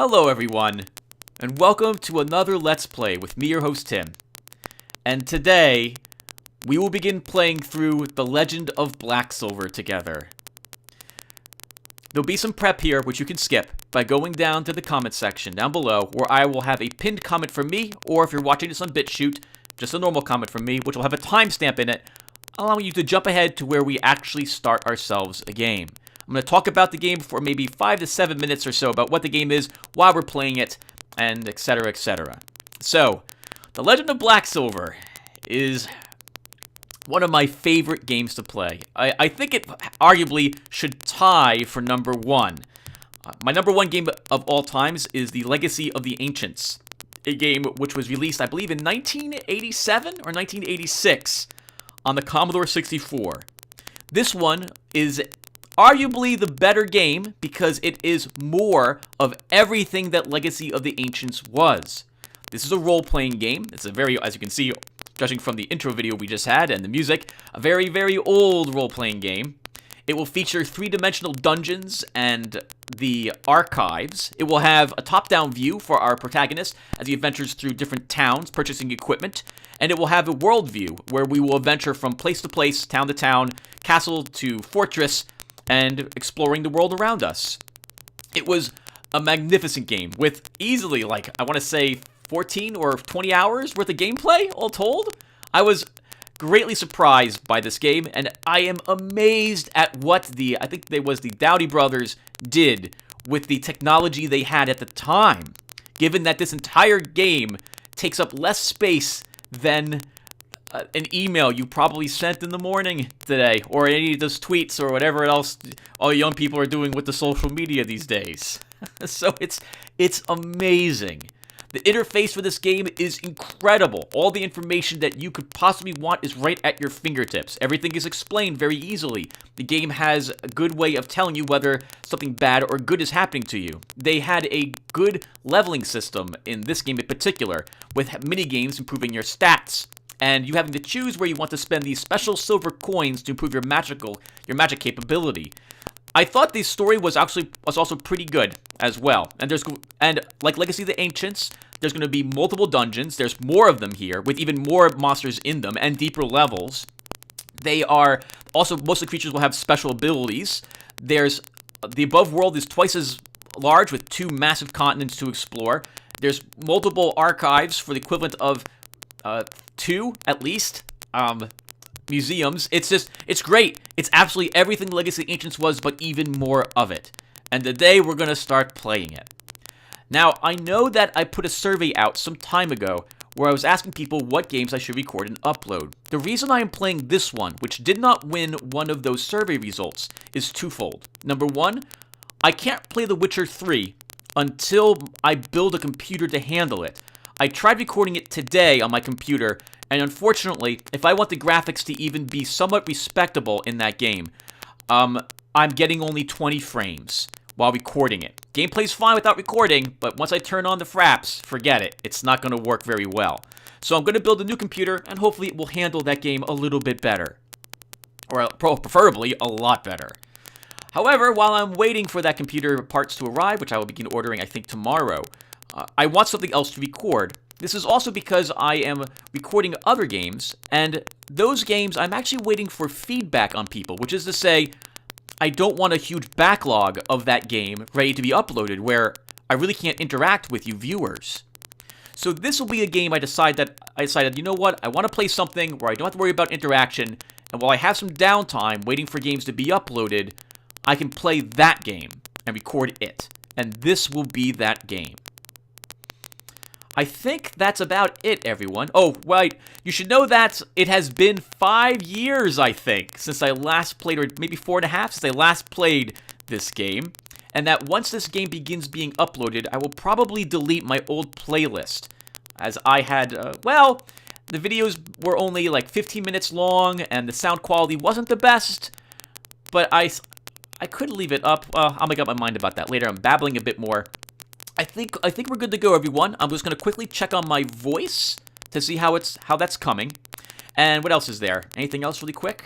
Hello everyone, and welcome to another Let's Play with me, your host Tim. And today, we will begin playing through the Legend of Blacksilver together. There'll be some prep here, which you can skip by going down to the comment section down below, where I will have a pinned comment from me, or if you're watching this on BitChute, just a normal comment from me, which will have a timestamp in it, allowing you to jump ahead to where we actually start ourselves a game. I'm going to talk about the game for maybe 5 to 7 minutes or so about what the game is, why we're playing it, and etc, etc. So, The Legend of Blacksilver is one of my favorite games to play. I think it arguably should tie for number one. My number one game of all times is The Legacy of the Ancients, a game which was released, I believe, in 1987 or 1986 on the Commodore 64. This one is arguably the better game because it is more of everything that Legacy of the Ancients was. This is a role-playing game. It's a very, as you can see, judging from the intro video we just had and the music, a very, very old role-playing game. It will feature three-dimensional dungeons and the archives. It will have a top-down view for our protagonist as he adventures through different towns, purchasing equipment. And it will have a world view where we will adventure from place to place, town to town, castle to fortress, and exploring the world around us. It was a magnificent game with easily, like, I want to say 14 or 20 hours worth of gameplay, all told. I was greatly surprised by this game, and I am amazed at what I think they was the Dowdy brothers did with the technology they had at the time, given that this entire game takes up less space than an email you probably sent in the morning today, or any of those tweets, or whatever else all young people are doing with the social media these days. So it's amazing. The interface for this game is incredible. All the information that you could possibly want is right at your fingertips. Everything is explained very easily. The game has a good way of telling you whether something bad or good is happening to you. They had a good leveling system in this game in particular, with mini-games improving your stats, and you having to choose where you want to spend these special silver coins to improve your magic capability. I thought the story was also pretty good as well. And like Legacy of the Ancients, there's going to be multiple dungeons. There's more of them here, with even more monsters in them and deeper levels. They are also, most of the creatures will have special abilities. There's the above world is twice as large, with 2 massive continents to explore. There's multiple archives for the equivalent of 2 at least museums. It's great. It's absolutely everything Legacy of Ancients was, but even more of it. And today we're going to start playing it. Now, I know that I put a survey out some time ago where I was asking people what games I should record and upload. The reason I am playing this one, which did not win one of those survey results, is twofold. Number one, I can't play The Witcher 3 until I build a computer to handle it. I tried recording it today on my computer, and unfortunately, if I want the graphics to even be somewhat respectable in that game, I'm getting only 20 frames while recording it. Gameplay's fine without recording, but once I turn on the fraps, forget it. It's not going to work very well. So I'm going to build a new computer, and hopefully it will handle that game a little bit better. Or preferably a lot better. However, while I'm waiting for that computer parts to arrive, which I will begin ordering, I think, tomorrow, I want something else to record. This is also because I am recording other games, and those games I'm actually waiting for feedback on people, which is to say, I don't want a huge backlog of that game ready to be uploaded where I really can't interact with you viewers. So this will be a game I decided, you know what, I want to play something where I don't have to worry about interaction, and while I have some downtime waiting for games to be uploaded, I can play that game and record it. And this will be that game. I think that's about it, everyone. Oh, right, you should know that it has been 5 years, I think, since I last played, or maybe 4.5, since I last played this game. And that once this game begins being uploaded, I will probably delete my old playlist, as I had, the videos were only like 15 minutes long, and the sound quality wasn't the best, but I could leave it up. I'll make up my mind about that later. I'm babbling a bit more. I think we're good to go, everyone. I'm just going to quickly check on my voice to see how that's coming. And what else is there? Anything else really quick?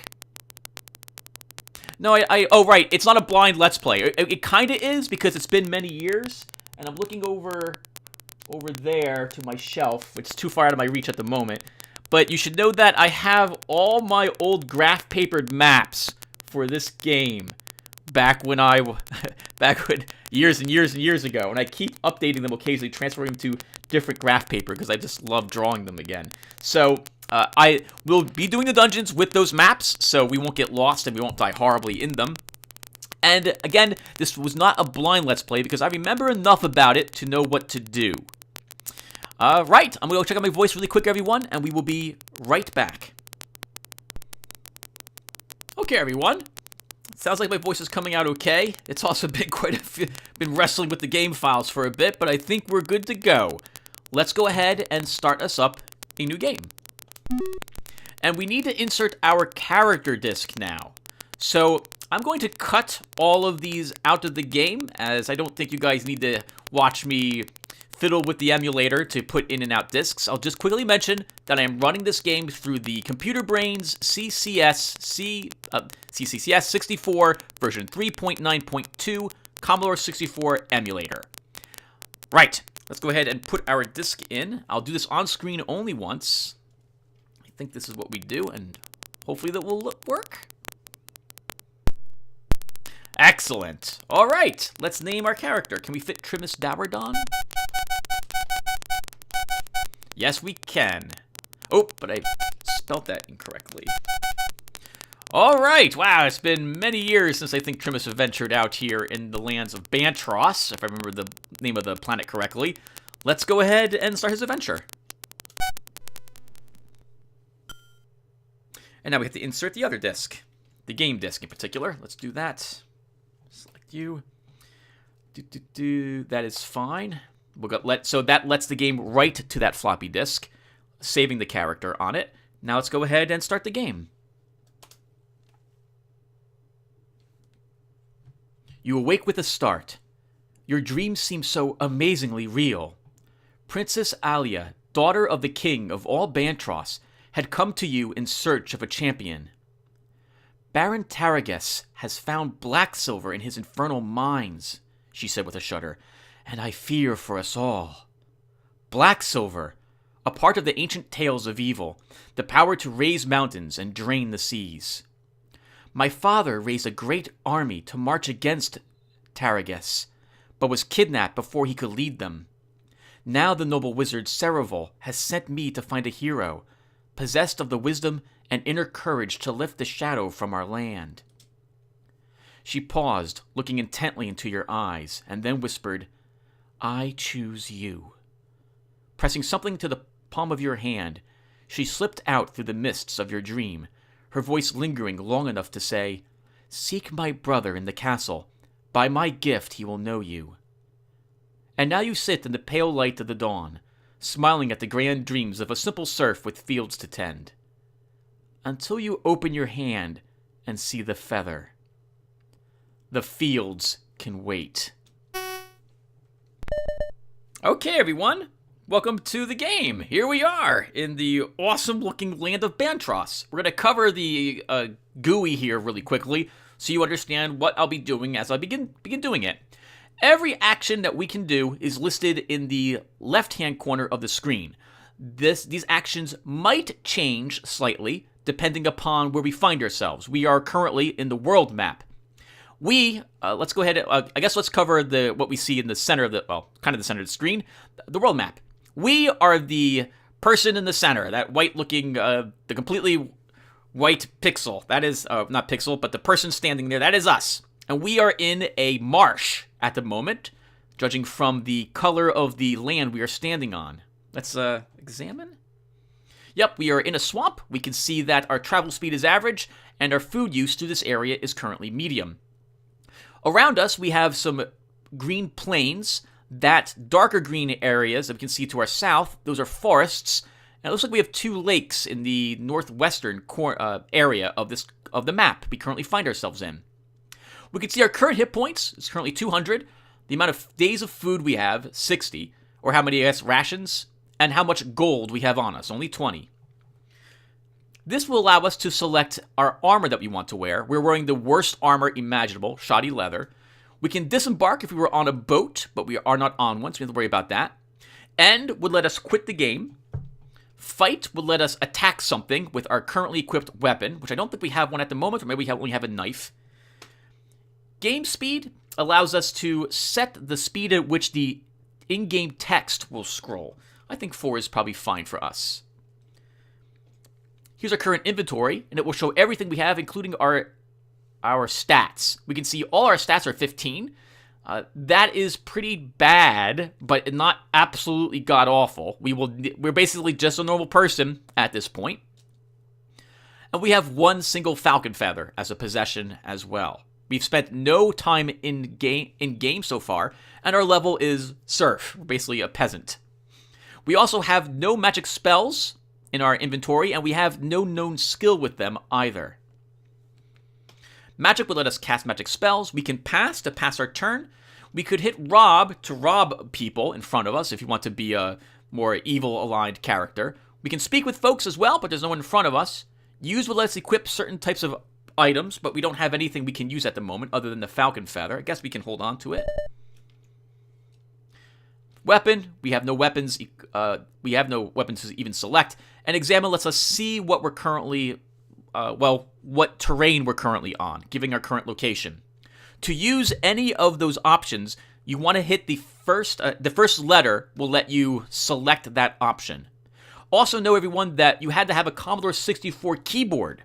No, oh, right. It's not a blind Let's Play. It kind of is because it's been many years. and I'm looking over there to my shelf, which is too far out of my reach at the moment. But you should know that I have all my old graph papered maps for this game back when years and years and years ago, and I keep updating them occasionally, transferring them to different graph paper because I just love drawing them again. So I will be doing the dungeons with those maps, so we won't get lost and we won't die horribly in them. And again, this was not a blind Let's Play because I remember enough about it to know what to do. Right, I'm going to go check out my voice really quick, everyone, and we will be right back. Okay, everyone. Sounds like my voice is coming out okay. It's also been wrestling with the game files for a bit, but I think we're good to go. Let's go ahead and start us up a new game. And we need to insert our character disc now. So I'm going to cut all of these out of the game, as I don't think you guys need to watch me fiddle with the emulator to put in and out discs. I'll just quickly mention that I am running this game through the Computer Brains CCS 64 version 3.9.2 Commodore 64 emulator. Right, let's go ahead and put our disc in. I'll do this on screen only once. I think this is what we do, and hopefully that will work. Excellent. All right, let's name our character. Can we fit Trimus Dowerdon? Yes, we can. Oh, but I spelled that incorrectly. All right. Wow, it's been many years since I think Trimus ventured out here in the lands of Bantros, if I remember the name of the planet correctly. Let's go ahead and start his adventure. And now we have to insert the other disc, the game disc in particular. Let's do that. Select you. That is fine. So that lets the game write to that floppy disk, saving the character on it. Now let's go ahead and start the game. You awake with a start. Your dreams seem so amazingly real. Princess Apia, daughter of the king of all Bantros, had come to you in search of a champion. Baron Tarragus has found Blacksilver in his infernal mines, she said with a shudder, and I fear for us all. Blacksilver, a part of the ancient tales of evil, the power to raise mountains and drain the seas. My father raised a great army to march against Tarragus, but was kidnapped before he could lead them. Now the noble wizard Cereval has sent me to find a hero, possessed of the wisdom and inner courage to lift the shadow from our land. She paused, looking intently into your eyes, and then whispered, I choose you. Pressing something to the palm of your hand, she slipped out through the mists of your dream, her voice lingering long enough to say, Seek my brother in the castle. By my gift he will know you. And now you sit in the pale light of the dawn, smiling at the grand dreams of a simple serf with fields to tend. Until you open your hand and see the feather. The fields can wait. Okay, everyone. Welcome to the game. Here we are in the awesome-looking land of Bantros. We're going to cover the GUI here really quickly so you understand what I'll be doing as I begin doing it. Every action that we can do is listed in the left-hand corner of the screen. These actions might change slightly depending upon where we find ourselves. We are currently in the world map. Let's go ahead, I guess let's cover what we see in the center of kind of the center of the screen, the world map. We are the person in the center, that white-looking, the completely white pixel. That is, not pixel, but the person standing there, that is us. And we are in a marsh at the moment, judging from the color of the land we are standing on. Let's examine. Yep, we are in a swamp. We can see that our travel speed is average, and our food use through this area is currently medium. Around us, we have some green plains. That darker green areas that we can see to our south, those are forests. And it looks like we have two lakes in the northwestern area of the map we currently find ourselves in. We can see our current hit points is currently 200. The amount of days of food we have, 60. Or how many, rations. And how much gold we have on us, only 20. This will allow us to select our armor that we want to wear. We're wearing the worst armor imaginable, shoddy leather. We can disembark if we were on a boat, but we are not on one, so we don't have to worry about that. End would let us quit the game. Fight would let us attack something with our currently equipped weapon, which I don't think we have one at the moment, or maybe we only have a knife. Game speed allows us to set the speed at which the in-game text will scroll. I think 4 is probably fine for us. Here's our current inventory, and it will show everything we have, including our stats. We can see all our stats are 15. That is pretty bad, but not absolutely god-awful. We're basically just a normal person at this point. And we have one single falcon feather as a possession as well. We've spent no time in game so far, and our level is Serf. We're basically a peasant. We also have no magic spells in our inventory, and we have no known skill with them either. Magic would let us cast magic spells. We can pass to pass our turn. We could hit rob to rob people in front of us if you want to be a more evil-aligned character. We can speak with folks as well, but there's no one in front of us. Use would let us equip certain types of items, but we don't have anything we can use at the moment other than the falcon feather. I guess we can hold on to it. Weapon, we have no weapons. We have no weapons to even select. And examine lets us see what we're currently, what terrain we're currently on, giving our current location. To use any of those options, you want to hit the first letter will let you select that option. Also know, everyone, that you had to have a Commodore 64 keyboard.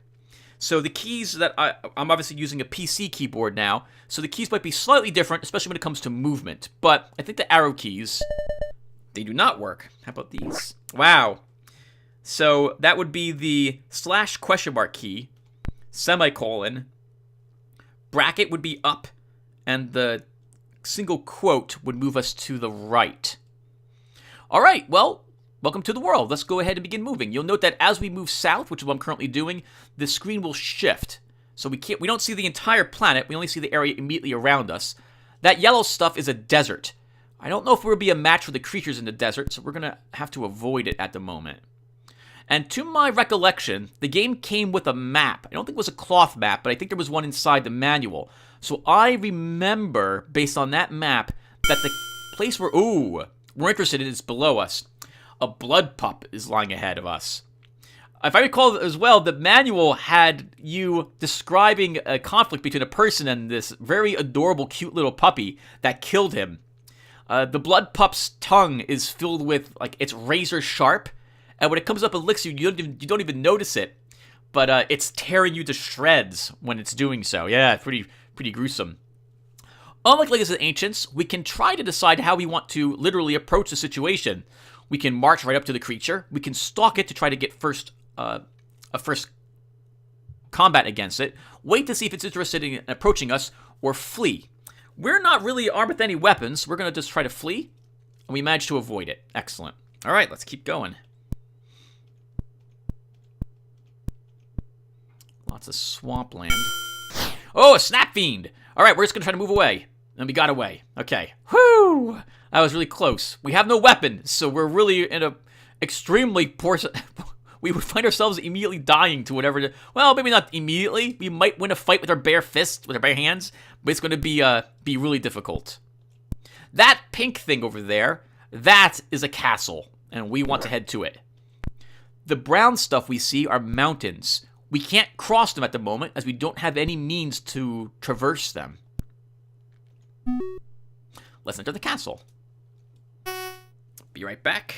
So the keys that I'm obviously using a PC keyboard now, so the keys might be slightly different, especially when it comes to movement. But I think the arrow keys, they do not work. How about these? Wow. So that would be the /? Key, semicolon, bracket would be up, and the single quote would move us to the right. All right, well, welcome to the world. Let's go ahead and begin moving. You'll note that as we move south, which is what I'm currently doing, the screen will shift. So we don't see the entire planet. We only see the area immediately around us. That yellow stuff is a desert. I don't know if we'll be a match for the creatures in the desert, so we're going to have to avoid it at the moment. And to my recollection, the game came with a map. I don't think it was a cloth map, but I think there was one inside the manual. So I remember, based on that map, that the place we're interested in is below us. A blood pup is lying ahead of us. If I recall as well, the manual had you describing a conflict between a person and this very adorable, cute little puppy that killed him. The blood pup's tongue is filled with, it's razor sharp, and when it comes up and licks you, you don't even notice it. But it's tearing you to shreds when it's doing so. Yeah, pretty gruesome. Unlike Legacy of the Ancients, we can try to decide how we want to literally approach the situation. We can march right up to the creature. We can stalk it to try to get a first combat against it. Wait to see if it's interested in approaching us, or flee. We're not really armed with any weapons. We're going to just try to flee, and we managed to avoid it. Excellent. All right, let's keep going. Lots of swampland. Oh, a snap fiend! All right, we're just going to try to move away. And we got away. Okay. Whew! That was really close. We have no weapon, so we're really in a extremely poor... We would find ourselves immediately dying to whatever... Well, maybe not immediately. We might win a fight with our bare fists, with our bare hands, but it's going to be really difficult. That pink thing over there, that is a castle, and we want to head to it. The brown stuff we see are mountains. We can't cross them at the moment, as we don't have any means to traverse them. Let's enter the castle. Be right back.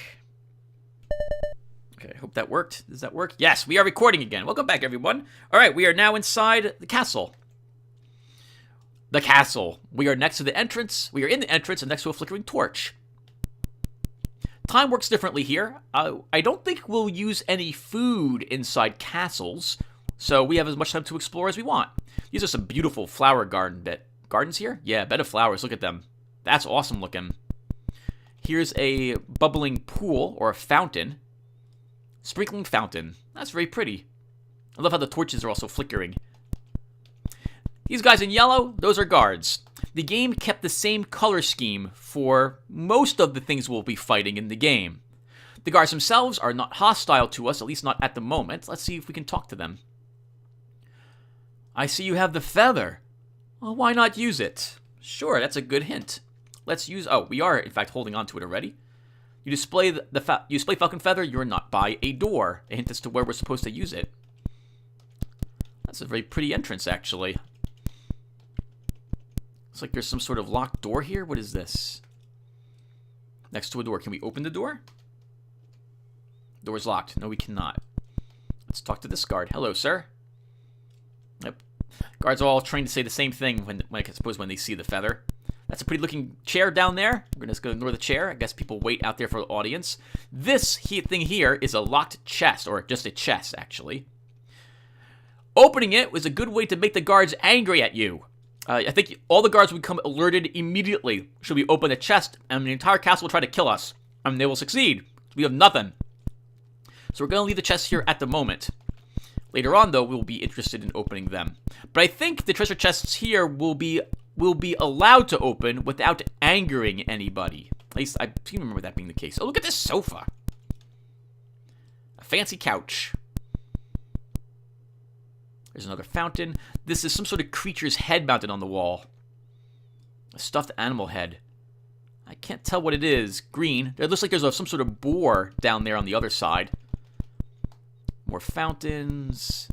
Okay, I hope that worked. Does that work? Yes, we are recording again. Welcome back, everyone. All right, we are now inside the castle. The castle. We are next to the entrance. We are in the entrance and next to a flickering torch. Time works differently here. I don't think we'll use any food inside castles, so we have as much time to explore as we want. These are some beautiful flower gardens here? Yeah, bed of flowers. Look at them. That's awesome looking. Here's a bubbling pool, or a fountain. Sprinkling fountain. That's very pretty. I love how the torches are also flickering. These guys in yellow, those are guards. The game kept the same color scheme for most of the things we'll be fighting in the game. The guards themselves are not hostile to us, at least not at the moment. Let's see if we can talk to them. I see you have the feather. Well, why not use it? Sure, that's a good hint. Let's use... Oh, we are, in fact, holding on to it already. You display you display Falcon Feather, you're not by a door. A hint as to where we're supposed to use it. That's a very pretty entrance, actually. Looks like there's some sort of locked door here. What is this? Next to a door. Can we open the door? Door's locked. No, we cannot. Let's talk to this guard. Hello, sir. Yep. Guards are all trained to say the same thing when I suppose when they see the feather. That's a pretty looking chair down there. We're going to go ignore the chair. I guess people wait out there for the audience. This thing here is a locked chest, or just a chest, actually. Opening it was a good way to make the guards angry at you. I think all the guards would become alerted immediately should we open the chest, and the entire castle will try to kill us. And they will succeed. We have nothing. So we're going to leave the chest here at the moment. Later on, though, we'll be interested in opening them. But I think the treasure chests here will be allowed to open without angering anybody. At least I do remember that being the case. Oh, look at this sofa. A fancy couch. There's another fountain. This is some sort of creature's head mounted on the wall. A stuffed animal head. I can't tell what it is. Green. It looks like there's some sort of boar down there on the other side. More fountains.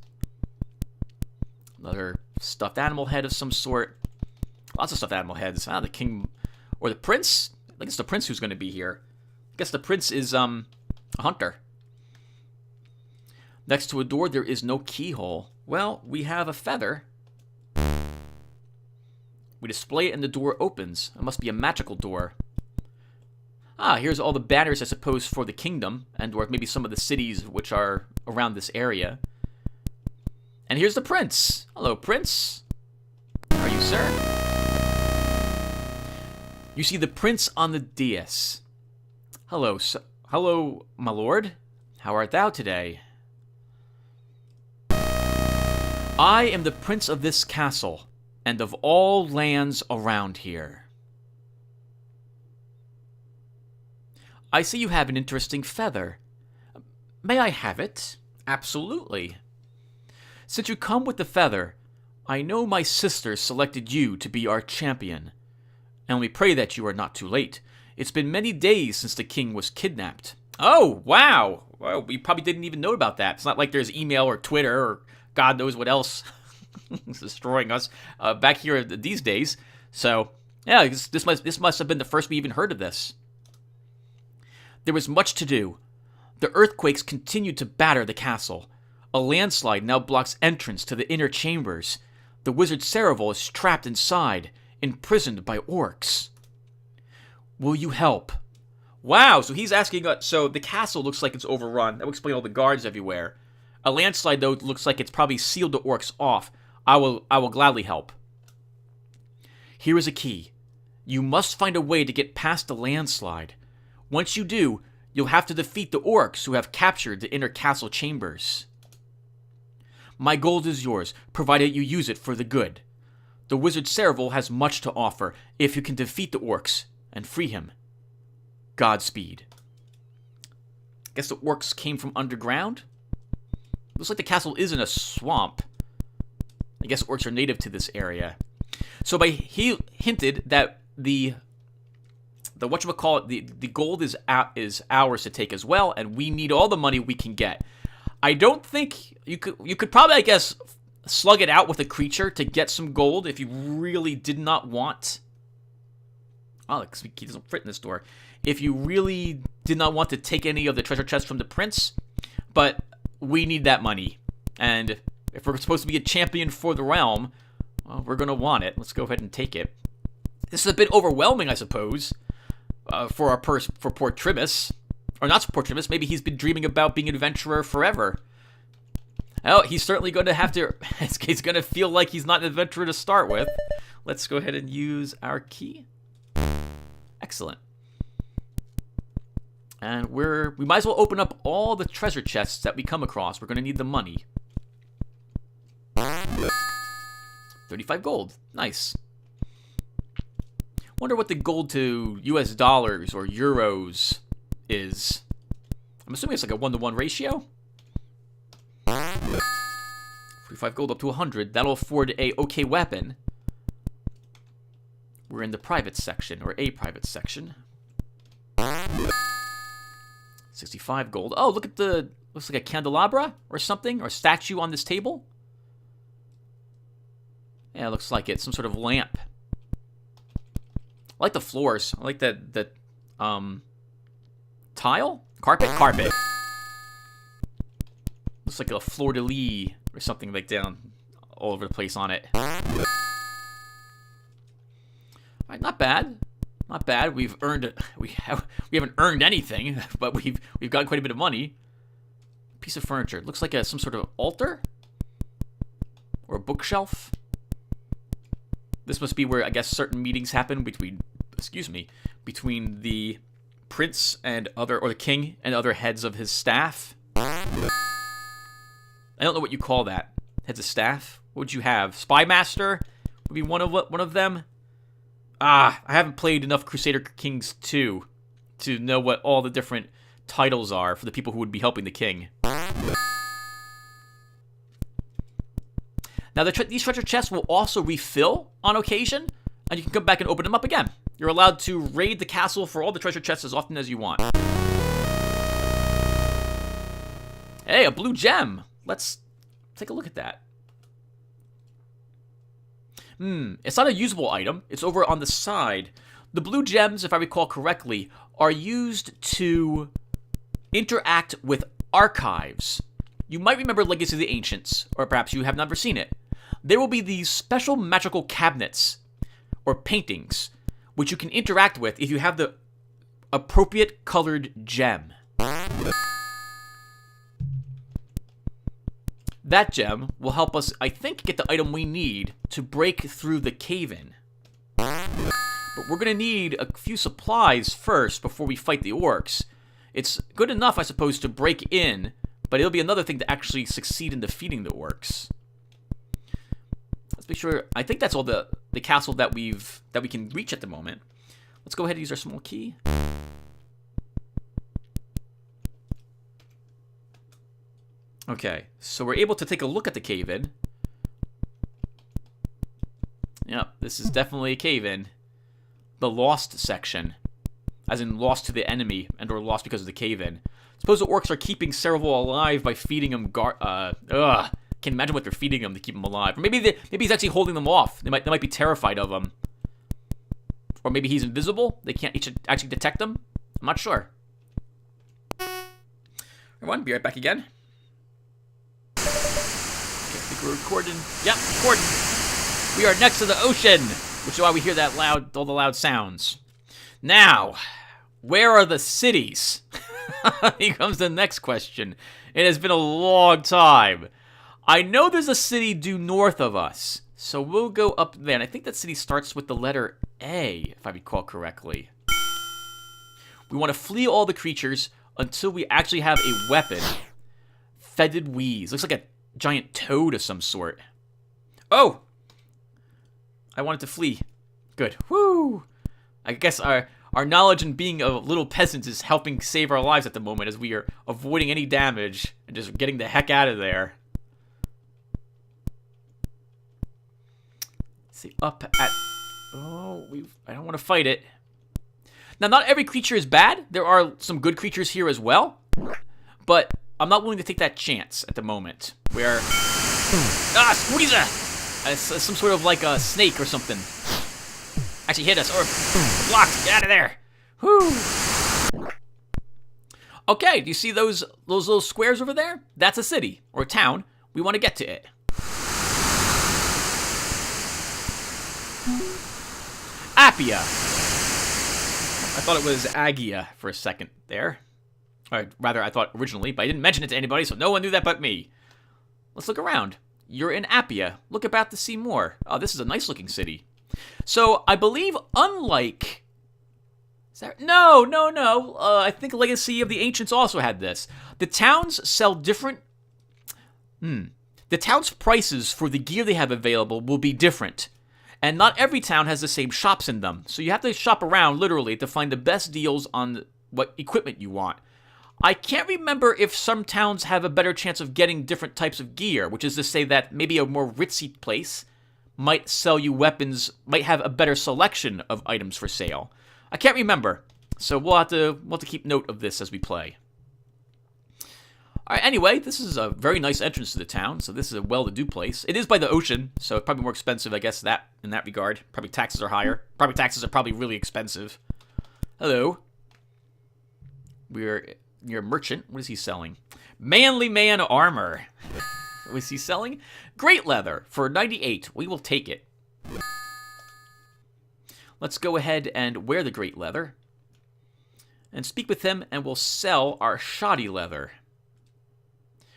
Another stuffed animal head of some sort. Lots of stuffed animal heads. Ah, the king or the prince? I think it's the prince who's going to be here. I guess the prince is a hunter. Next to a door, there is no keyhole. Well, we have a feather. We display it and the door opens. It must be a magical door. Ah, here's all the banners, I suppose, for the kingdom, and or maybe some of the cities which are around this area. And here's the prince. Hello, prince. How are you, sir? You see the prince on the dais. Hello, hello, my lord. How art thou today? I am the prince of this castle, and of all lands around here. I see you have an interesting feather. May I have it? Absolutely. Since you come with the feather, I know my sister selected you to be our champion. And we pray that you are not too late. It's been many days since the king was kidnapped. Oh, wow. Well, we probably didn't even know about that. It's not like there's email or Twitter or God knows what else is destroying us back here these days. So, yeah, this must have been the first we even heard of this. There was much to do. The earthquakes continued to batter the castle. A landslide now blocks entrance to the inner chambers. The wizard Cereval is trapped inside, imprisoned by orcs. Will you help? Wow, so he's asking us. So the castle looks like it's overrun. That would explain all the guards everywhere. A landslide, though, looks like it's probably sealed the orcs off. I will gladly help. Here is a key. You must find a way to get past the landslide. Once you do, you'll have to defeat the orcs who have captured the inner castle chambers. My gold is yours, provided you use it for the good. The wizard Cereval has much to offer if you can defeat the orcs and free him. Godspeed. Guess the orcs came from underground? Looks like the castle is in a swamp. I guess orcs are native to this area. So he hinted that the whatchamacallit, the gold is ours to take as well, and we need all the money we can get. I don't think you could probably, I guess, slug it out with a creature to get some gold if you really did not want. Oh, he doesn't fit in this door. If you really did not want to take any of the treasure chests from the prince, but we need that money. And if we're supposed to be a champion for the realm, well, we're going to want it. Let's go ahead and take it. This is a bit overwhelming, I suppose, for poor Trimus. Or not poor Trimus, maybe he's been dreaming about being an adventurer forever. Oh, he's certainly going to have to... He's going to feel like he's not an adventurer to start with. Let's go ahead and use our key. Excellent. And we might as well open up all the treasure chests that we come across. We're going to need the money. 35 gold. Nice. Wonder what the gold to US dollars or euros is. I'm assuming it's like a 1-to-1 ratio. 45 gold up to 100. That'll afford a okay weapon. We're in the private section, or a private section. 65 gold. Oh, look at the... Looks like a candelabra or something, or a statue on this table. Yeah, it looks like it's some sort of lamp. I like the floors. I like that tile? Carpet. Looks like a fleur-de-lis or something like down all over the place on it. Alright, not bad. Not bad. We haven't earned anything, but we've got quite a bit of money. Piece of furniture. Looks like some sort of altar? Or a bookshelf? This must be where, I guess, certain meetings happen between the prince and or the king and other heads of his staff. I don't know what you call that. Heads of staff? What would you have? Spy Master would be one of them? I haven't played enough Crusader Kings 2 to know what all the different titles are for the people who would be helping the king. Now, these treasure chests will also refill on occasion, and you can come back and open them up again. You're allowed to raid the castle for all the treasure chests as often as you want. Hey, a blue gem. Let's take a look at that. It's not a usable item. It's over on the side. The blue gems, if I recall correctly, are used to interact with archives. You might remember Legacy of the Ancients, or perhaps you have never seen it. There will be these special magical cabinets, or paintings, which you can interact with if you have the appropriate colored gem. That gem will help us, I think, get the item we need to break through the cave-in. But we're going to need a few supplies first before we fight the orcs. It's good enough, I suppose, to break in, but it'll be another thing to actually succeed in defeating the orcs. Let's be sure. I think that's all the castle that we can reach at the moment. Let's go ahead and use our small key. Okay, so we're able to take a look at the cave-in. Yep, this is definitely a cave-in. The lost section. As in lost to the enemy, and or lost because of the cave-in. Suppose the orcs are keeping Cereval alive by feeding him Can't imagine what they're feeding him to keep him alive. Or maybe he's actually holding them off. They might be terrified of him. Or maybe he's invisible. They can't actually detect him. I'm not sure. Everyone, be right back again. Okay, I think we're recording. Yep, recording. We are next to the ocean, which is why we hear all the loud sounds. Now, where are the cities? Here comes the next question. It has been a long time. I know there's a city due north of us, so we'll go up there. And I think that city starts with the letter A, if I recall correctly. We want to flee all the creatures until we actually have a weapon. Fetid Wheeze. Looks like a giant toad of some sort. Oh! I wanted to flee. Good. Woo! I guess our knowledge in being a little peasant is helping save our lives at the moment as we are avoiding any damage and just getting the heck out of there. Let's see, up at... Oh, I don't want to fight it. Now, not every creature is bad. There are some good creatures here as well. But I'm not willing to take that chance at the moment. Where... Squeezer! Some sort of like a snake or something. Actually hit us. Or blocked. Get out of there. Whoo! Okay, do you see those little squares over there? That's a city. Or a town. We want to get to it. Apia. I thought it was Agia for a second there. Or rather, I thought originally, but I didn't mention it to anybody, so no one knew that but me. Let's look around. You're in Apia. Look about to see more. Oh, this is a nice-looking city. So, I believe, unlike... No. I think Legacy of the Ancients also had this. The towns sell different... The town's prices for the gear they have available will be different. And not every town has the same shops in them. So you have to shop around, literally, to find the best deals on what equipment you want. I can't remember if some towns have a better chance of getting different types of gear, which is to say that maybe a more ritzy place might sell you weapons, might have a better selection of items for sale. I can't remember, so we'll have to keep note of this as we play. Alright, anyway, this is a very nice entrance to the town, so this is a well-to-do place. It is by the ocean, so it's probably more expensive, I guess, in that regard. Probably taxes are higher. Taxes are probably really expensive. Hello. We're near a merchant. What is he selling? Manly man armor. What is he selling? Great leather for 98. We will take it. Let's go ahead and wear the great leather. And speak with him, and we'll sell our shoddy leather.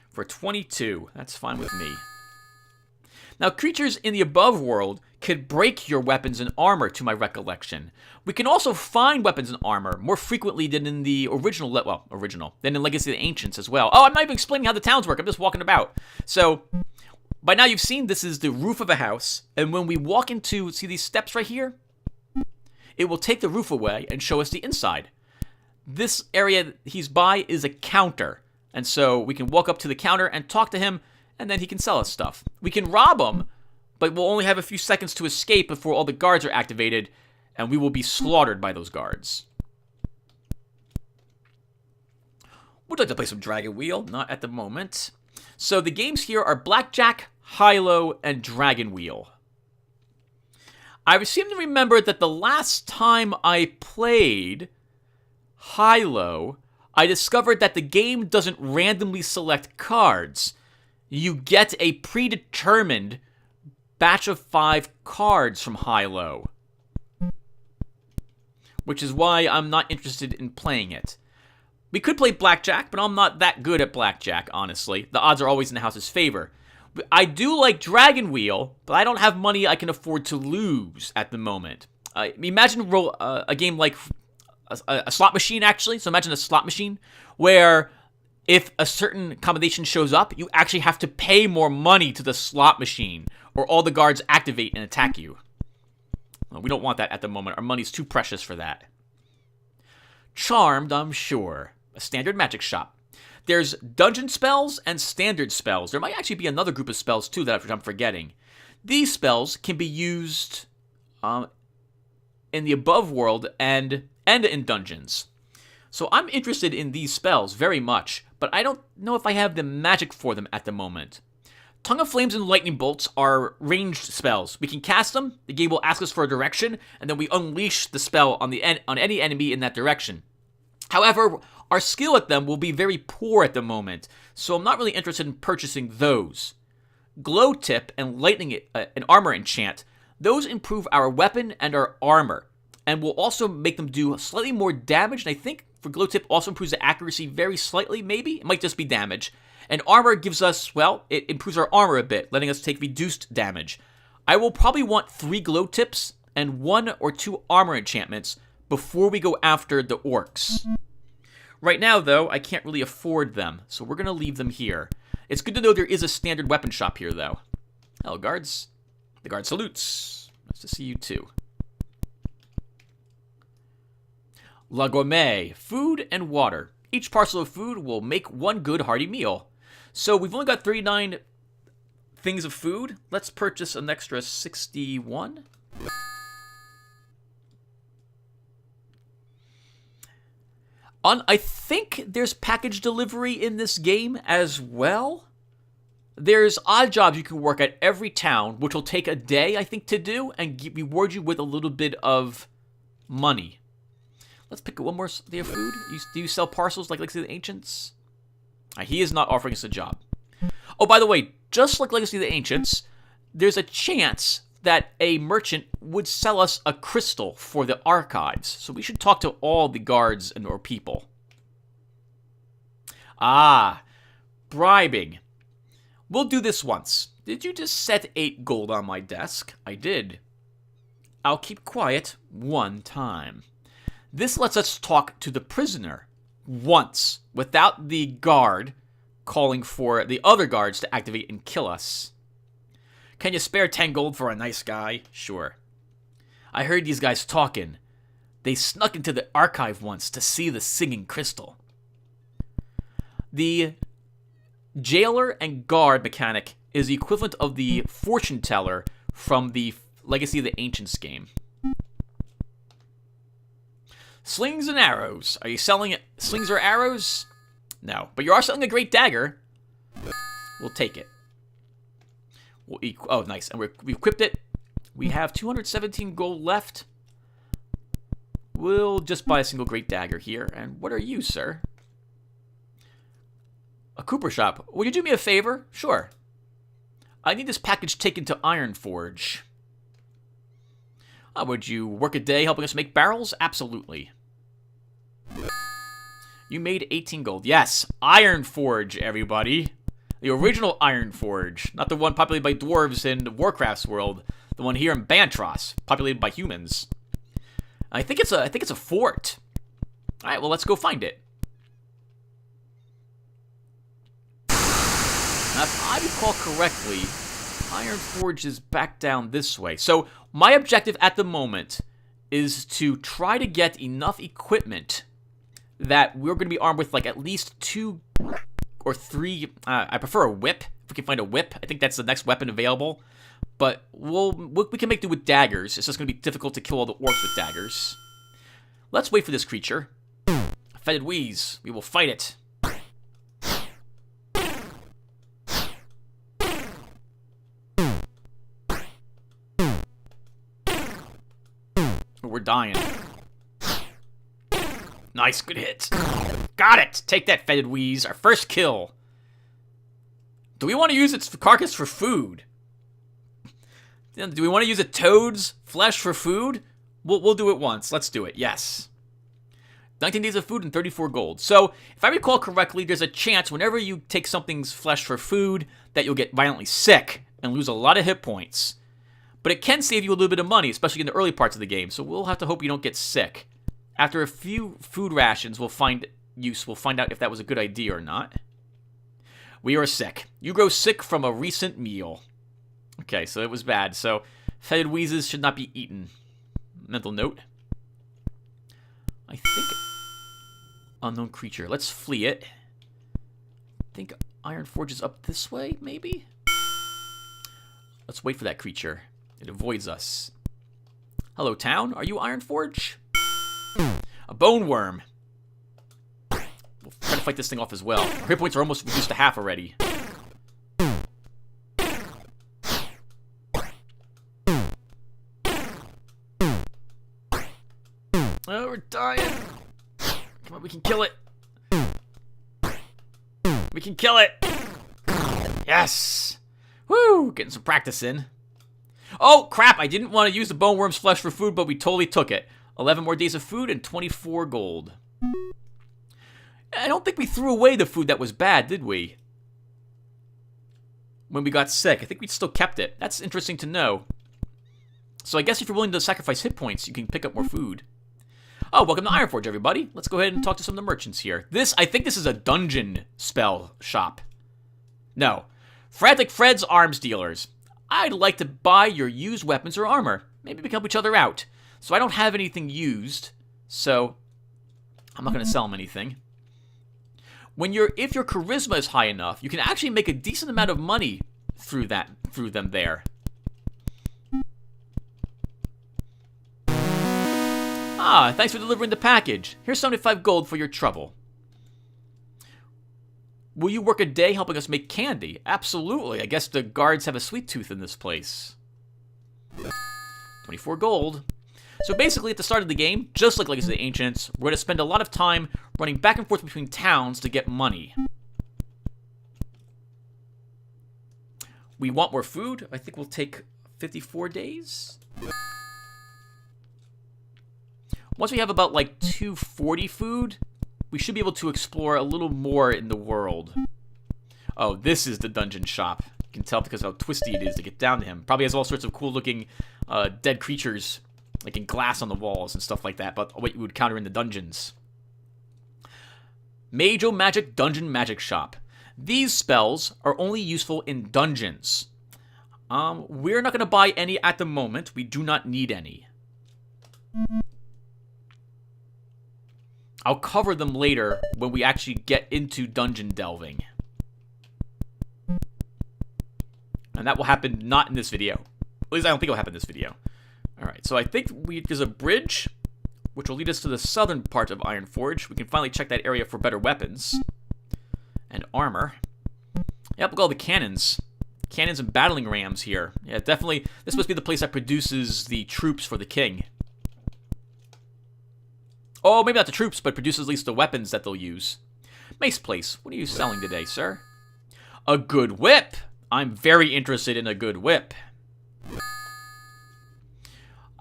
For 22. That's fine with me. Now, creatures in the above world could break your weapons and armor, to my recollection. We can also find weapons and armor more frequently than in the original, than in Legacy of the Ancients as well. Oh, I'm not even explaining how the towns work. I'm just walking about. So, by now you've seen this is the roof of a house, and when we walk into, see these steps right here? It will take the roof away and show us the inside. This area he's by is a counter. And so we can walk up to the counter and talk to him, and then he can sell us stuff. We can rob him, but we'll only have a few seconds to escape before all the guards are activated, and we will be slaughtered by those guards. Would like to play some Dragon Wheel? Not at the moment. So the games here are Blackjack, High-Low, and Dragon Wheel. I seem to remember that the last time I played High-Low, I discovered that the game doesn't randomly select cards. You get a predetermined batch of 5 cards from High-Low, which is why I'm not interested in playing it. We could play Blackjack, but I'm not that good at Blackjack, honestly. The odds are always in the house's favor. I do like Dragon Wheel, but I don't have money I can afford to lose at the moment. Imagine a game like a slot machine, actually. So imagine a slot machine where if a certain combination shows up, you actually have to pay more money to the slot machine, or all the guards activate and attack you. Well, we don't want that at the moment. Our money's too precious for that. Charmed, I'm sure. A standard magic shop. There's dungeon spells and standard spells. There might actually be another group of spells, too, that I'm forgetting. These spells can be used in the above world and in dungeons. So I'm interested in these spells very much, but I don't know if I have the magic for them at the moment. Tongue of Flames and Lightning Bolts are ranged spells. We can cast them, the game will ask us for a direction, and then we unleash the spell on any enemy in that direction. However, our skill at them will be very poor at the moment, so I'm not really interested in purchasing those. Glow Tip and Lightning and Armor Enchant, those improve our weapon and our armor, and will also make them do slightly more damage, and I think for Glow Tip also improves the accuracy very slightly, maybe? It might just be damage. And Armor gives us, well, it improves our armor a bit, letting us take reduced damage. I will probably want 3 Glow Tips and 1 or 2 Armor Enchantments before we go after the orcs. Right now, though, I can't really afford them, so we're going to leave them here. It's good to know there is a standard weapon shop here, though. Hello, guards. The guard salutes. Nice to see you, too. La Gourmet. Food and water. Each parcel of food will make 1 good hearty meal. So we've only got 39 things of food. Let's purchase an extra 61. I think there's package delivery in this game as well. There's odd jobs you can work at every town, which will take a day, I think, to do, and reward you with a little bit of money. Let's pick one more day of food. Do you sell parcels like Legacy of the Ancients? He is not offering us a job. Oh, by the way, just like Legacy of the Ancients, there's a chance that a merchant would sell us a crystal for the archives. So we should talk to all the guards and or people. Ah, bribing. We'll do this once. Did you just set 8 gold on my desk? I did. I'll keep quiet 1 time. This lets us talk to the prisoner once, without the guard calling for the other guards to activate and kill us. Can you spare 10 gold for a nice guy? Sure. I heard these guys talking. They snuck into the archive once to see the singing crystal. The jailer and guard mechanic is the equivalent of the fortune teller from the Legacy of the Ancients game. Slings and arrows. Are you selling slings or arrows? No. But you are selling a great dagger. We'll take it. Oh, nice. And we equipped it. We have 217 gold left. We'll just buy a single great dagger here. And what are you, sir? A cooper shop. Would you do me a favor? Sure. I need this package taken to Ironforge. Would you work a day helping us make barrels? Absolutely. You made 18 gold. Yes, Ironforge, everybody. The original Ironforge, not the one populated by dwarves in Warcraft's world. The one here in Bantros, populated by humans. I think it's a fort. All right, well, let's go find it. Now, if I recall correctly, Ironforge is back down this way. So my objective at the moment is to try to get enough equipment that we're going to be armed with like at least 2 or 3. I prefer a whip. If we can find a whip, I think that's the next weapon available. But we can make do with daggers. It's just going to be difficult to kill all the orcs with daggers. Let's wait for this creature. Fetid Wheeze. We will fight it. We're dying. Nice, good hit. Got it! Take that, Fetid Wheeze. Our first kill. Do we want to use its carcass for food? Do we want to use a toad's flesh for food? We'll do it once. Let's do it. Yes. 19 days of food and 34 gold. So, if I recall correctly, there's a chance whenever you take something's flesh for food that you'll get violently sick and lose a lot of hit points. But it can save you a little bit of money, especially in the early parts of the game. So we'll have to hope you don't get sick. After a few food rations, we'll find out if that was a good idea or not. We are sick. You grow sick from a recent meal. Okay, so it was bad. So, fetid wheezes should not be eaten. Mental note. I think... Unknown creature. Let's flee it. I think Ironforge is up this way, maybe? Let's wait for that creature. It avoids us. Hello, town. Are you Ironforge? A bone worm. We'll try to fight this thing off as well. Our hit points are almost reduced to half already. Oh, we're dying. Come on, we can kill it. We can kill it. Yes. Woo, getting some practice in. Oh, crap, I didn't want to use the bone worm's flesh for food, but we totally took it. 11 more days of food and 24 gold. I don't think we threw away the food that was bad, did we? When we got sick. I think we still kept it. That's interesting to know. So I guess if you're willing to sacrifice hit points, you can pick up more food. Oh, welcome to Ironforge, everybody. Let's go ahead and talk to some of the merchants here. I think this is a dungeon spell shop. No. Frantic Fred's Arms Dealers. I'd like to buy your used weapons or armor. Maybe we can help each other out. So I don't have anything used, so I'm not going to sell them anything. If your charisma is high enough, you can actually make a decent amount of money through them there. Ah, thanks for delivering the package. Here's 75 gold for your trouble. Will you work a day helping us make candy? Absolutely. I guess the guards have a sweet tooth in this place. 24 gold. So basically, at the start of the game, just like Legacy of the Ancients, we're going to spend a lot of time running back and forth between towns to get money. We want more food. I think we'll take 54 days. Once we have about like 240 food, we should be able to explore a little more in the world. Oh, this is the dungeon shop. You can tell because how twisty it is to get down to him. Probably has all sorts of cool looking dead creatures, like in glass on the walls and stuff like that, but what you would encounter in the dungeons. Mage-O Magic Dungeon Magic Shop. These spells are only useful in dungeons. We're not going to buy any at the moment. We do not need any. I'll cover them later when we actually get into dungeon delving. And that will happen not in this video. At least I don't think it'll happen in this video. Alright, so I think there's a bridge, which will lead us to the southern part of Ironforge. We can finally check that area for better weapons. And armor. Yep, look at all the cannons. Cannons and battling rams here. Yeah, definitely. This must be the place that produces the troops for the king. Oh, maybe not the troops, but produces at least the weapons that they'll use. Mace Place, what are you selling today, sir? A good whip! I'm very interested in a good whip.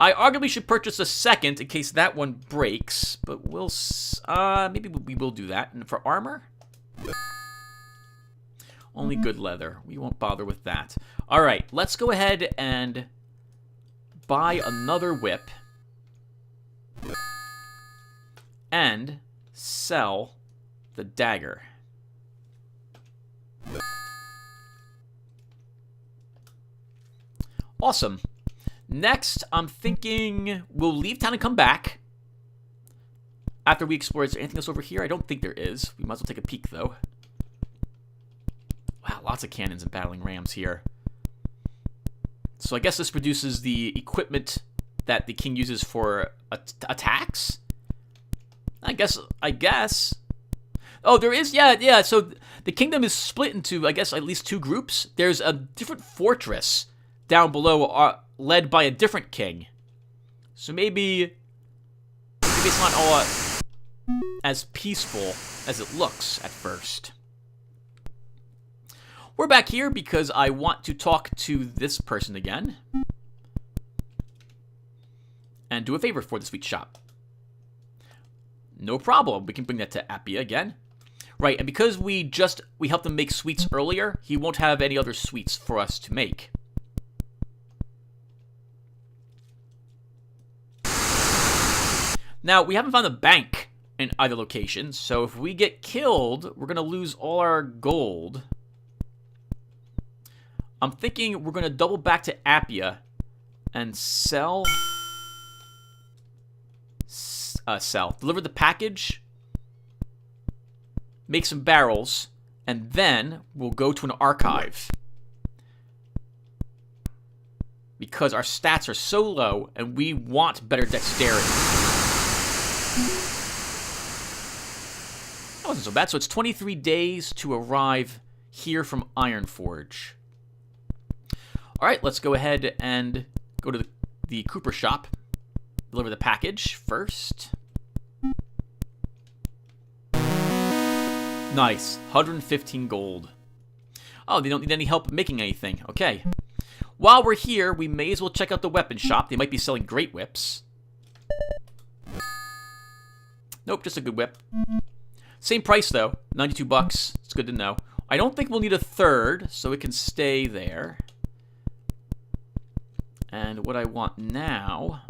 I arguably should purchase a second in case that one breaks, but we'll... maybe we will do that. And for armor? Only good leather. We won't bother with that. Alright, let's go ahead and buy another whip. And sell the dagger. Awesome. Next, I'm thinking we'll leave town and come back. After we explore, is there anything else over here? I don't think there is. We might as well take a peek, though. Wow, lots of cannons and battling rams here. So I guess this produces the equipment that the king uses for attacks? I guess. Oh, there is, yeah. So the kingdom is split into, I guess, at least two groups. There's a different fortress down below, led by a different king. So maybe it's not all as peaceful as it looks at first. We're back here because I want to talk to this person again. And do a favor for the sweet shop. No problem. We can bring that to Apia again. Right, and because we helped him make sweets earlier, he won't have any other sweets for us to make. Now, we haven't found a bank in either location, so if we get killed, we're going to lose all our gold. I'm thinking we're going to double back to Apia and sell... Deliver the package, make some barrels, and then we'll go to an archive. Because our stats are so low, and we want better dexterity. That wasn't so bad. So it's 23 days to arrive here from Ironforge. Alright, let's go ahead and go to the Cooper shop. Deliver the package first. Nice. 115 gold. Oh, they don't need any help making anything. Okay. While we're here, we may as well check out the weapon shop. They might be selling great whips. Nope, just a good whip. Same price, though. 92 bucks. It's good to know. I don't think we'll need a third, so it can stay there. And what I want now...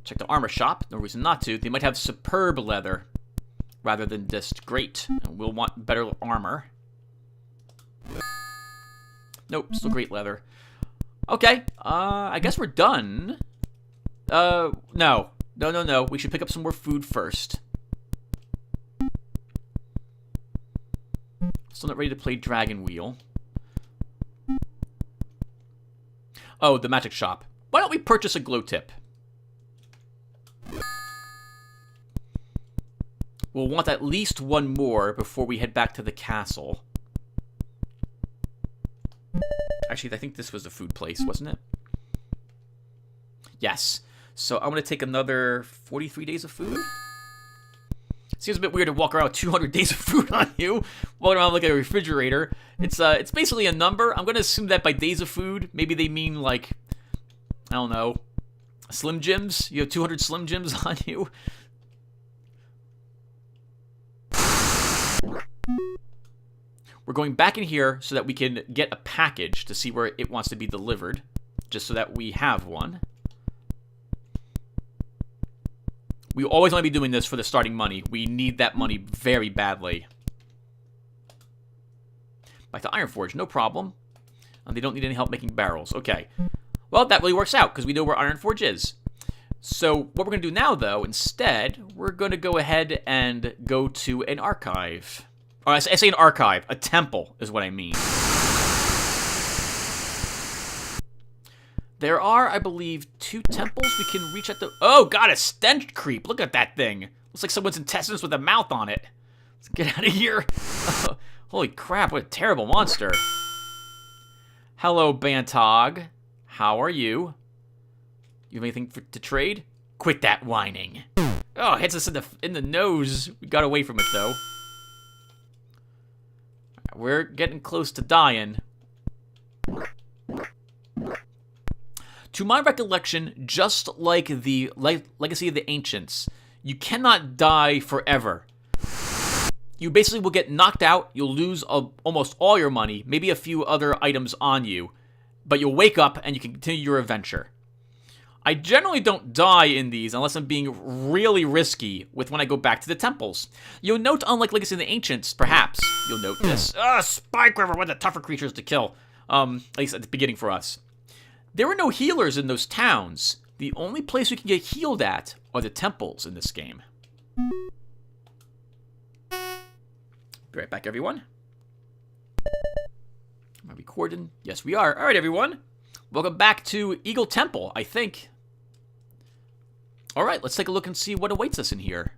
Check the armor shop. No reason not to. They might have superb leather rather than just great. And we'll want better armor. Nope, still great leather. Okay, I guess we're done. No. We should pick up some more food first. Still not ready to play Dragon Wheel. Oh, the magic shop. Why don't we purchase a glow tip? We'll want at least one more before we head back to the castle. Actually, I think this was the food place, wasn't it? Yes. So I'm going to take another 43 days of food. Seems a bit weird to walk around with 200 days of food on you. Walking around like a refrigerator. It's basically a number. I'm going to assume that by days of food, maybe they mean like, I don't know, Slim Jims. You have 200 Slim Jims on you. We're going back in here so that we can get a package to see where it wants to be delivered. Just so that we have one. We always want to be doing this for the starting money. We need that money very badly. Back to Ironforge, no problem. They don't need any help making barrels. Okay. Well, that really works out because we know where Ironforge is. So what we're going to do now, though, instead, we're going to go ahead and go to an archive. Or I say an archive. A temple is what I mean. There are, I believe, 2 temples we can reach at the... Oh, God, a stench creep. Look at that thing. Looks like someone's intestines with a mouth on it. Let's get out of here. Holy crap, what a terrible monster. Hello, Bantog. How are you? You have anything to trade? Quit that whining. Oh, it hits us in the nose. We got away from it, though. We're getting close to dying. To my recollection, just like the Legacy of the Ancients, you cannot die forever. You basically will get knocked out, you'll lose almost all your money, maybe a few other items on you, but you'll wake up and you can continue your adventure. I generally don't die in these unless I'm being really risky with when I go back to the temples. You'll note, unlike Legacy of the Ancients, perhaps, you'll note this. Spike River, one of the tougher creatures to kill. At least at the beginning for us. There were no healers in those towns. The only place we can get healed at are the temples in this game. Be right back, everyone. Am I recording? Yes, we are. All right, everyone. Welcome back to Eagle Temple, I think. All right, let's take a look and see what awaits us in here.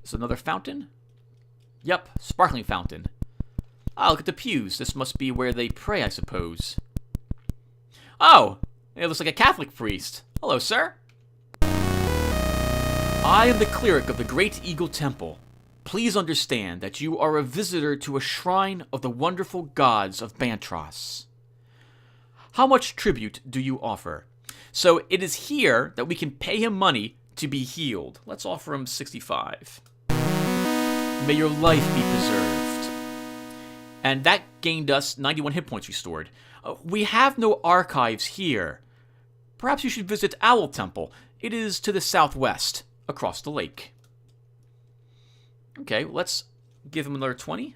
Is another fountain? Yep, sparkling fountain. Ah, look at the pews. This must be where they pray, I suppose. Oh, it looks like a Catholic priest. Hello, sir. I am the cleric of the Great Eagle Temple. Please understand that you are a visitor to a shrine of the wonderful gods of Bantros. How much tribute do you offer? So it is here that we can pay him money to be healed. Let's offer him 65. May your life be preserved. And that gained us 91 hit points restored. We have no archives here. Perhaps you should visit Owl Temple. It is to the southwest, across the lake. Okay, let's give him another 20.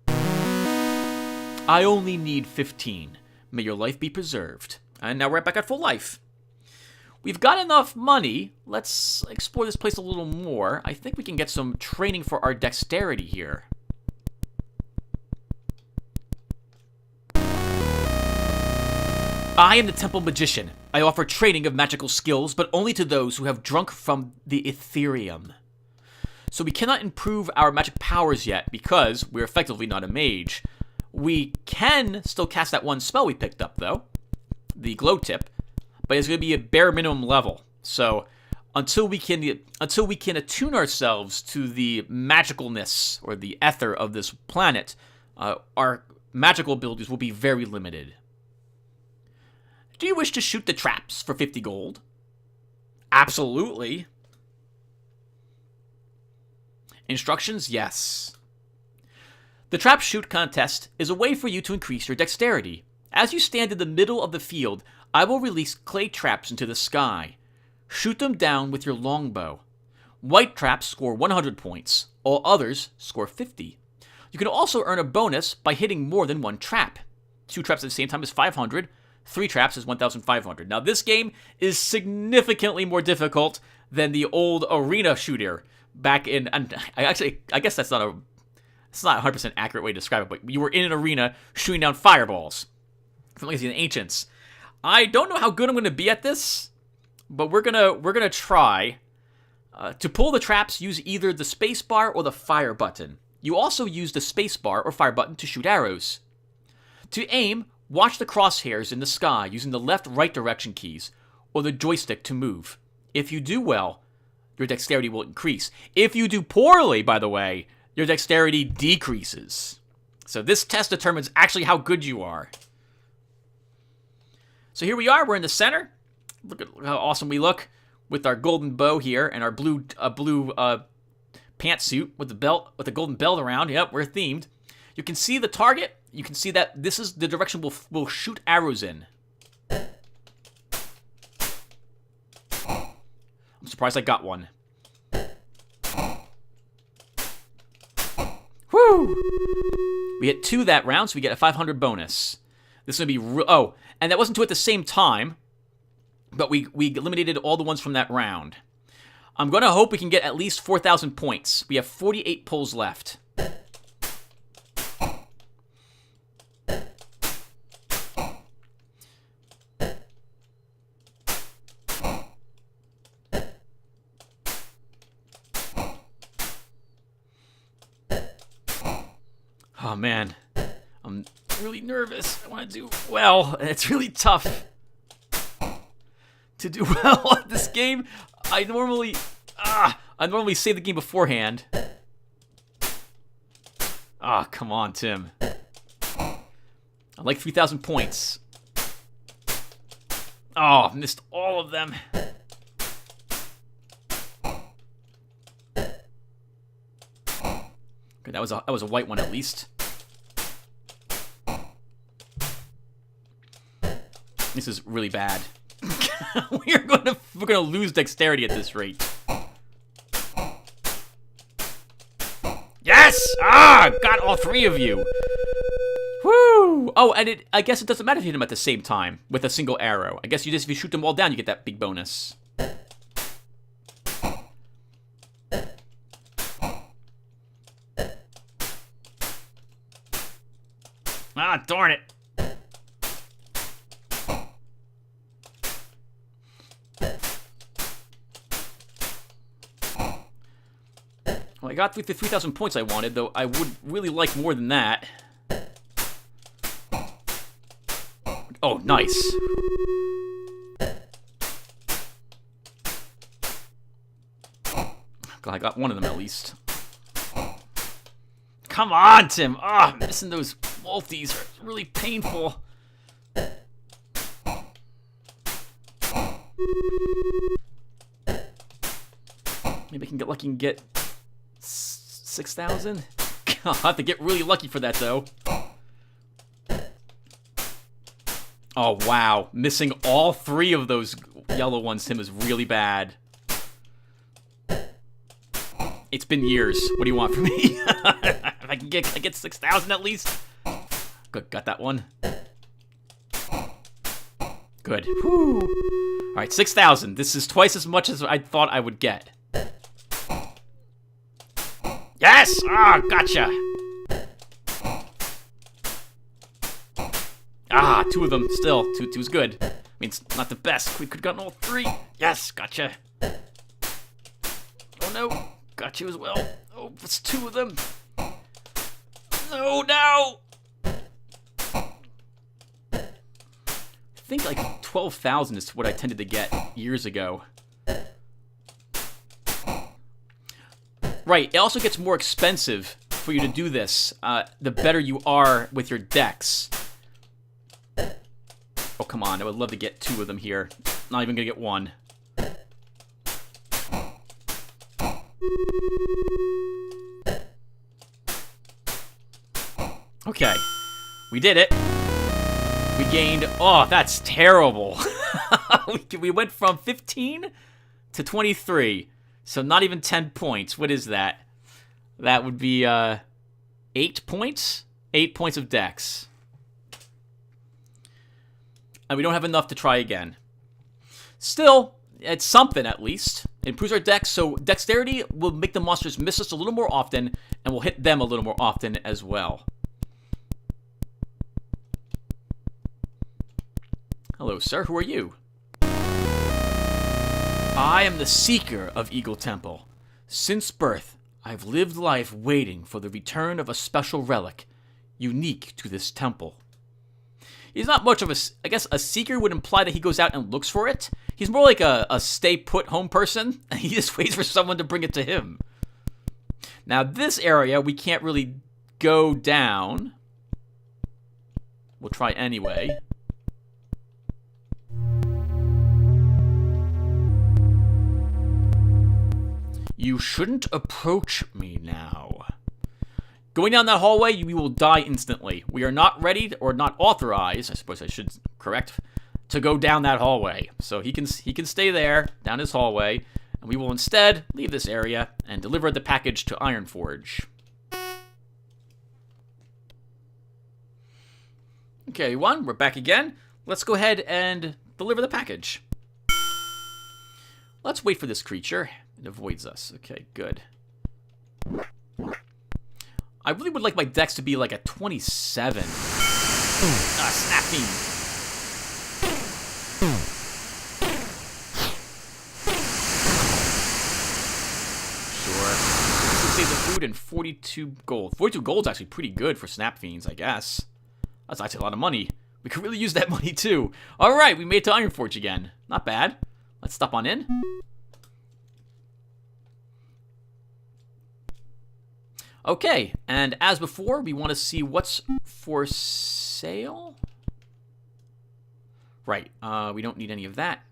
I only need 15. May your life be preserved. And now we're back at full life. We've got enough money. Let's explore this place a little more. I think we can get some training for our dexterity here. I am the Temple Magician. I offer training of magical skills, but only to those who have drunk from the Ethereum. So we cannot improve our magic powers yet because we're effectively not a mage. We can still cast that one spell we picked up, though, the glow tip, but it's going to be a bare minimum level. So until we can attune ourselves to the magicalness or the ether of this planet, our magical abilities will be very limited. Do you wish to shoot the traps for 50 gold? Absolutely. Instructions? Yes. The trap shoot contest is a way for you to increase your dexterity. As you stand in the middle of the field, I will release clay traps into the sky. Shoot them down with your longbow. White traps score 100 points. All others score 50. You can also earn a bonus by hitting more than one trap. 2 traps at the same time is 500. 3 traps is 1,500. Now, this game is significantly more difficult than the old arena shooter back in... And I guess that's not it's not a 100% accurate way to describe it, but you were in an arena shooting down fireballs from Legacy of the Ancients. I don't know how good I'm going to be at this, but we're gonna try. To pull the traps, use either the space bar or the fire button. You also use the space bar or fire button to shoot arrows. To aim, watch the crosshairs in the sky using the left-right direction keys or the joystick to move. If you do well, your dexterity will increase. If you do poorly, by the way, your dexterity decreases. So this test determines actually how good you are. So here we are, we're in the center. Look at how awesome we look with our golden bow here and our blue pantsuit with the belt, with the golden belt around. Yep, we're themed. You can see the target. You can see that this is the direction we'll shoot arrows in. I'm surprised I got one. Woo! We hit 2 that round, so we get a 500 bonus. This is going to be... Oh, and that wasn't 2 at the same time, but we eliminated all the ones from that round. I'm going to hope we can get at least 4,000 points. We have 48 pulls left. Oh, man. I'm really nervous. I want to do well, and it's really tough to do well at this game. I normally save the game beforehand. Ah, come on, Tim. I like 3,000 points. Oh, missed all of them. Okay, that was a white one at least. This is really bad. we're gonna lose dexterity at this rate. Yes! Ah, got all three of you. Woo! Oh, and I guess it doesn't matter if you hit them at the same time with a single arrow. I guess if you shoot them all down, you get that big bonus. Ah, darn it. Well, I got the 3,000 points I wanted, though I would really like more than that. Oh, nice. Glad I got one of them at least. Come on, Tim. Ah, missing those multis are really painful. Maybe I can get lucky and get 6,000? I'll have to get really lucky for that, though. Oh, wow. Missing all three of those yellow ones, Tim, is really bad. It's been years. What do you want from me? If I can get 6,000 at least. Good, got that one. Good. Whew. All right, 6,000. This is twice as much as I thought I would get. Yes! Ah, gotcha. Ah, two of them still. Two's good. I mean, it's not the best. We could have gotten all three. Yes, gotcha. Oh, no. Got you as well. Oh, it's two of them. No, no! I think like 12,000 is what I tended to get years ago. Right, it also gets more expensive for you to do this, the better you are with your dex. Oh, come on, I would love to get two of them here. Not even gonna get one. Okay, we did it. We gained, oh, that's terrible. We went from 15 to 23. So not even 10 points. What is that? That would be 8 points? 8 points of dex. And we don't have enough to try again. Still, it's something at least. It improves our dex, so dexterity will make the monsters miss us a little more often, and we'll hit them a little more often as well. Hello, sir. Who are you? I am the Seeker of Eagle Temple. Since birth, I've lived life waiting for the return of a special relic, unique to this temple. He's not much of a... I guess a Seeker would imply that he goes out and looks for it. He's more like a stay-put home person, and he just waits for someone to bring it to him. Now, this area, we can't really go down. We'll try anyway. You shouldn't approach me now. Going down that hallway, you will die instantly. We are not ready or not authorized, I suppose I should correct, to go down that hallway. So he can stay there, down his hallway, and we will instead leave this area and deliver the package to Ironforge. Okay, everyone, we're back again. Let's go ahead and deliver the package. Let's wait for this creature. It avoids us. Okay, good. I really would like my dex to be like a 27. Snapping. Sure. This is days of food and 42 gold. 42 gold is actually pretty good for Snap Fiends, I guess. That's actually a lot of money. We could really use that money too. Alright, we made it to Ironforge again. Not bad. Let's stop on in. Okay, and as before, we want to see what's for sale. Right, we don't need any of that.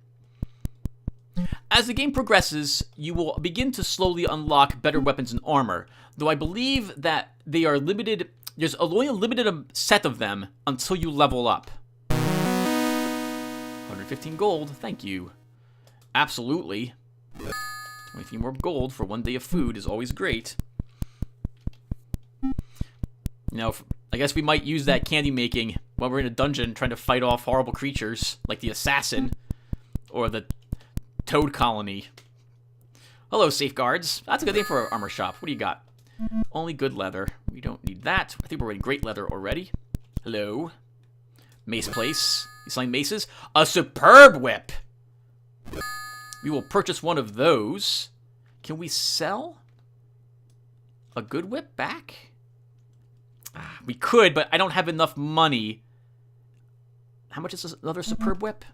As the game progresses, you will begin to slowly unlock better weapons and armor, though I believe that they are limited. There's only a limited set of them until you level up. 115 gold, thank you. Absolutely. 23 more gold for 1 day of food is always great. Now, I guess we might use that candy making when we're in a dungeon trying to fight off horrible creatures like the assassin or the toad colony. Hello, safeguards. That's a good name for our armor shop. What do you got? Only good leather. We don't need that. I think we're in great leather already. Hello. Mace place. You selling maces? A superb whip. We will purchase one of those. Can we sell a good whip back? We could, but I don't have enough money. How much is another superb whip?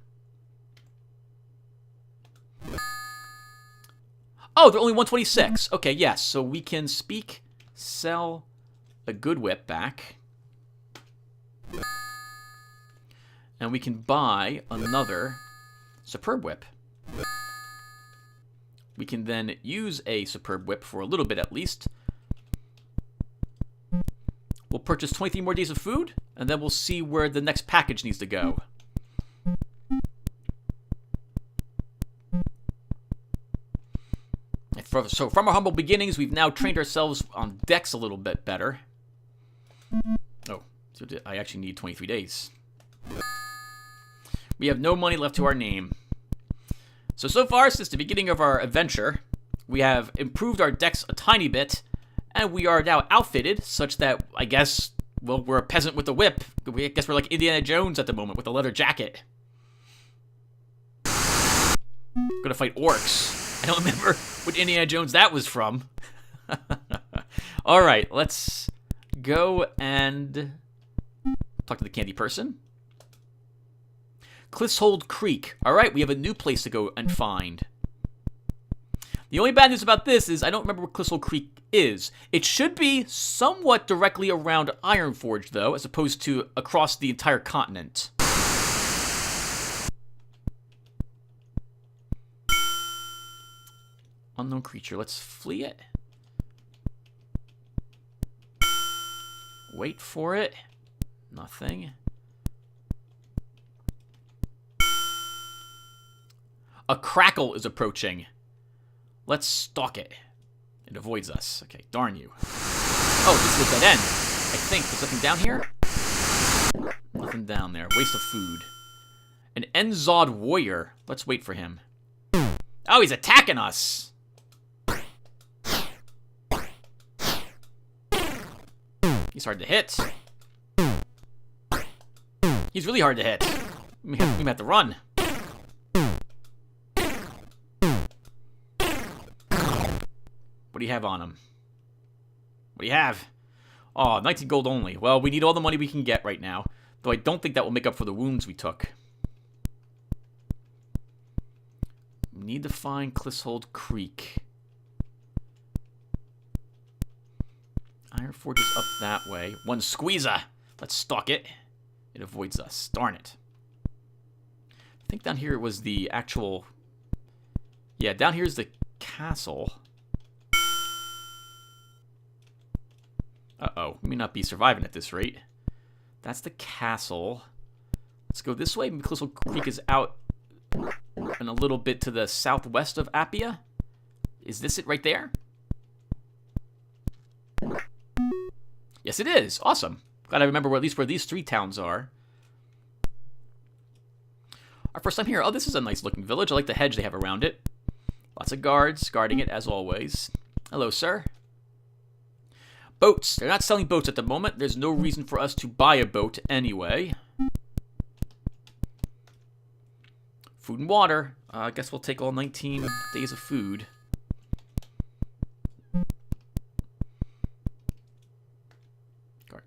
Oh, they're only 126. Okay, yes. So we can sell a good whip back. And we can buy another superb whip. We can then use a superb whip for a little bit at least. We'll purchase 23 more days of food, and then we'll see where the next package needs to go. So from our humble beginnings, we've now trained ourselves on decks a little bit better. Oh, so I actually need 23 days. We have no money left to our name. So far, since the beginning of our adventure, we have improved our decks a tiny bit, and we are now outfitted such that, I guess, well, we're a peasant with a whip. I guess we're like Indiana Jones at the moment with a leather jacket. Gonna fight orcs. I don't remember what Indiana Jones that was from. Alright, let's go and talk to the candy person. Cliffshold Creek. Alright, we have a new place to go and find. The only bad news about this is I don't remember what Cliffshold Creek is. It should be somewhat directly around Ironforge, though, as opposed to across the entire continent. Unknown creature. Let's flee it. Wait for it. Nothing. A crackle is approaching. Let's stalk it. It avoids us. Okay, darn you. Oh, this is a dead end. I think. There's nothing down here? Nothing down there. Waste of food. An Enzod warrior. Let's wait for him. Oh, he's attacking us. He's hard to hit. He's really hard to hit. We might have to run. What do you have on him? What do you have? Oh, 19 gold only. Well, we need all the money we can get right now. Though I don't think that will make up for the wounds we took. We need to find Cliffshold Creek. Ironforge is up that way. One squeezer. Let's stalk it. It avoids us. Darn it. I think down here was the actual... Yeah, down here's the castle. Uh-oh. We may not be surviving at this rate. That's the castle. Let's go this way. Cliffshold Creek is out and a little bit to the southwest of Apia. Is this it right there? Yes, it is. Awesome. Glad I remember at least where these three towns are. Our first time here. Oh, this is a nice looking village. I like the hedge they have around it. Lots of guards guarding it as always. Hello, sir. Boats. They're not selling boats at the moment. There's no reason for us to buy a boat anyway. Food and water. I guess we'll take all 19 days of food.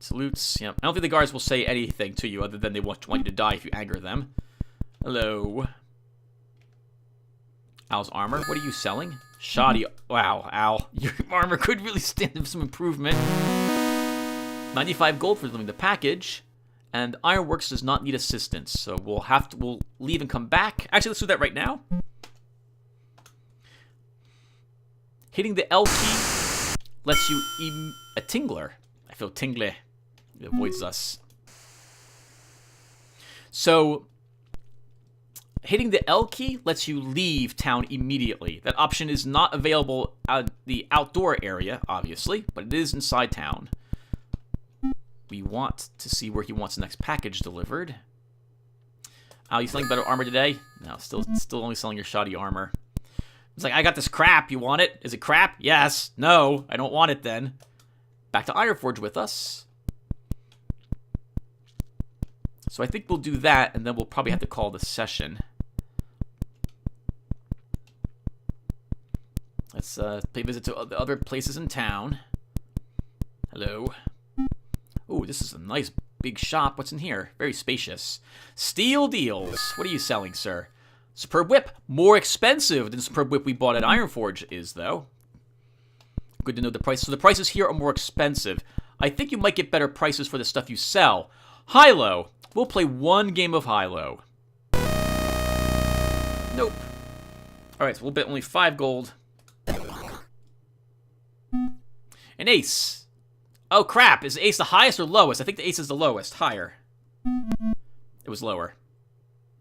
Salutes. Yep. I don't think the guards will say anything to you other than they want you to die if you anger them. Hello. Al's armor. What are you selling? Shoddy. Wow, Al. Your armor could really stand some improvement. 95 gold for delivering the package. And Ironworks does not need assistance, so we'll leave and come back. Actually, let's do that right now. Hitting the L key lets you a tingler. I feel tingly. It avoids us. So, hitting the L key lets you leave town immediately. That option is not available at the outdoor area, obviously, but it is inside town. We want to see where he wants the next package delivered. Are you selling better armor today? No, still only selling your shoddy armor. It's like, I got this crap. You want it? Is it crap? Yes. No, I don't want it then. Back to Ironforge with us. So I think we'll do that, and then we'll probably have to call the session. Let's pay visit to the other places in town. Hello. Ooh, this is a nice big shop. What's in here? Very spacious. Steel deals. What are you selling, sir? Superb whip. More expensive than the superb whip we bought at Ironforge is, though. Good to know the price. So the prices here are more expensive. I think you might get better prices for the stuff you sell. High-low. We'll play one game of high-low. Nope. Alright, so we'll bet only 5 gold. An ace. Oh, crap. Is the ace the highest or lowest? I think the ace is the lowest. Higher. It was lower.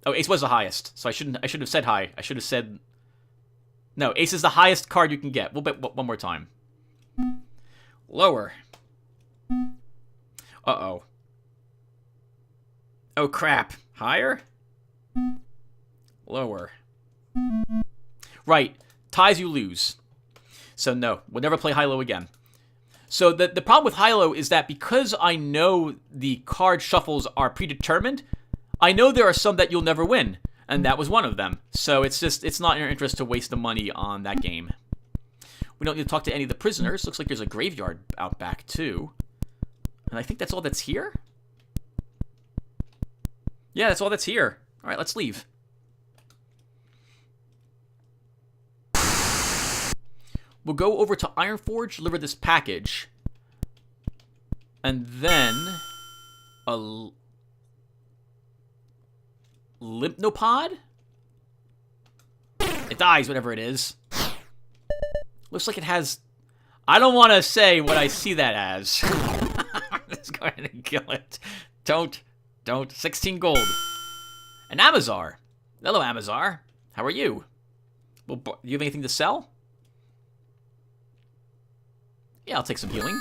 Oh, ace was the highest. So I should have said high. I should have said... No, ace is the highest card you can get. We'll bet one more time. Lower. Uh-oh. Oh, crap. Higher? Lower. Right. Ties, you lose. So, no. We'll never play high-low again. So, the problem with high-low is that because I know the card shuffles are predetermined, I know there are some that you'll never win. And that was one of them. So, it's not in your interest to waste the money on that game. We don't need to talk to any of the prisoners. Looks like there's a graveyard out back, too. And I think that's all that's here? Yeah, that's all that's here. All right, let's leave. We'll go over to Ironforge, deliver this package. And then... a... Lympnopod? It dies, whatever it is. Looks like it has... I don't want to say what I see that as. Let's go ahead and kill it. Don't. 16 gold. An Amazar. Hello, Amazar. How are you? Well, do you have anything to sell? Yeah, I'll take some healing.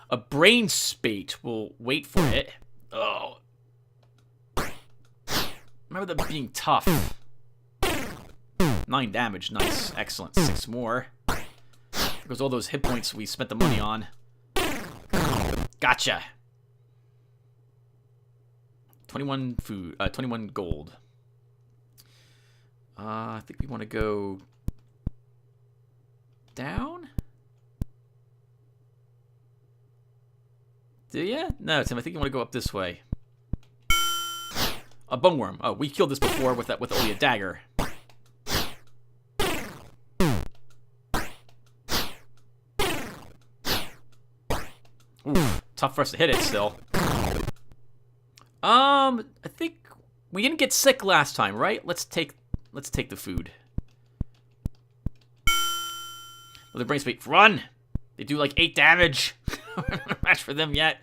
A brain spate. We'll wait for it. Oh. Remember that being tough. 9 damage. Nice. Excellent. 6 more. There goes all those hit points we spent the money on. Gotcha. 21 food. 21 gold. I think we want to go down. Do ya? No, Tim. I think you want to go up this way. A bone worm. Oh, we killed this before with only a dagger. Oof, tough for us to hit it still. I think we didn't get sick last time, right? Let's take the food. Another brain spate. Run! They do like 8 damage. Not match for them yet.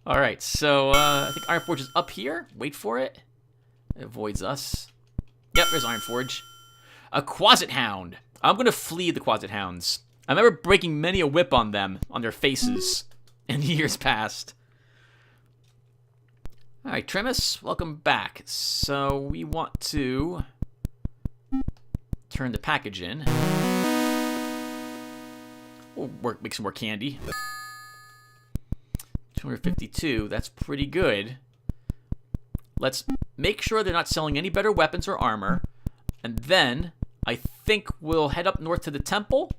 All right, so I think Ironforge is up here. Wait for it. It avoids us. Yep, there's Ironforge. A Quasit Hound. I'm gonna flee the Quasit Hounds. I remember breaking many a whip on them, on their faces, in years past. All right, Tremis, welcome back. So we want to turn the package in. We'll make some more candy. 252, that's pretty good. Let's make sure they're not selling any better weapons or armor. And then, I think we'll head up north to the temple.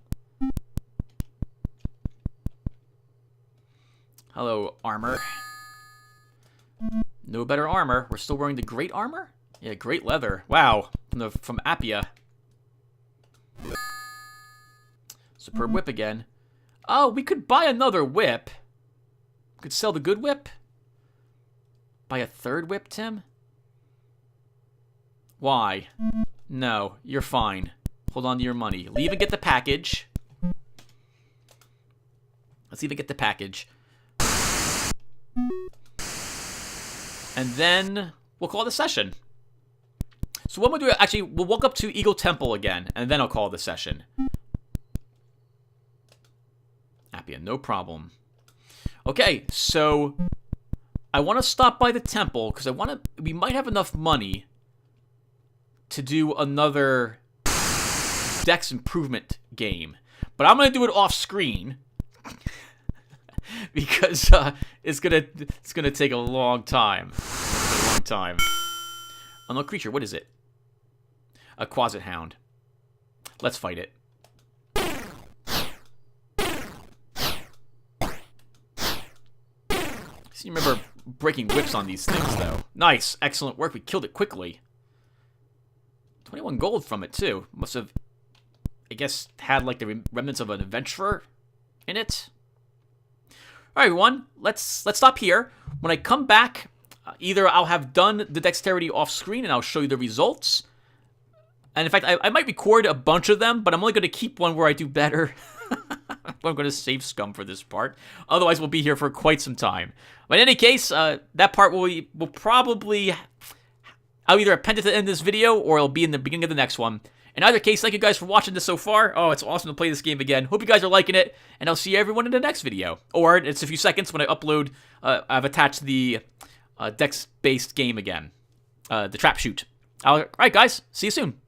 Hello, armor. No better armor. We're still wearing the great armor? Yeah, great leather. Wow, from Apia. Superb whip again. Oh, we could buy another whip. We could sell the good whip. Buy a third whip, Tim? Why? No, you're fine. Hold on to your money. Leave and get the package. Let's even get the package. And then we'll call the session. So what we'll do, actually, we'll walk up to Eagle Temple again, and then I'll call the session. Apia, no problem. Okay, so I want to stop by the temple because we might have enough money to do another Dex improvement game, but I'm gonna do it off screen because it's gonna take a long time. Unknown creature, what is it? A Quasit Hound. Let's fight it. So you remember breaking whips on these things, though. Nice, excellent work. We killed it quickly. 21 gold from it too. Must have, I guess, had like the remnants of an adventurer in it. All right, everyone. Let's stop here. When I come back, either I'll have done the dexterity off screen and I'll show you the results. And in fact, I might record a bunch of them, but I'm only going to keep one where I do better. I'm going to save scum for this part. Otherwise, we'll be here for quite some time. But in any case, that part will probably... I'll either append it to the end of this video, or it'll be in the beginning of the next one. In either case, thank you guys for watching this so far. Oh, it's awesome to play this game again. Hope you guys are liking it, and I'll see everyone in the next video. Or it's a few seconds when I upload. I've attached the Dex-based game again. The Trap Shoot. All right, guys. See you soon.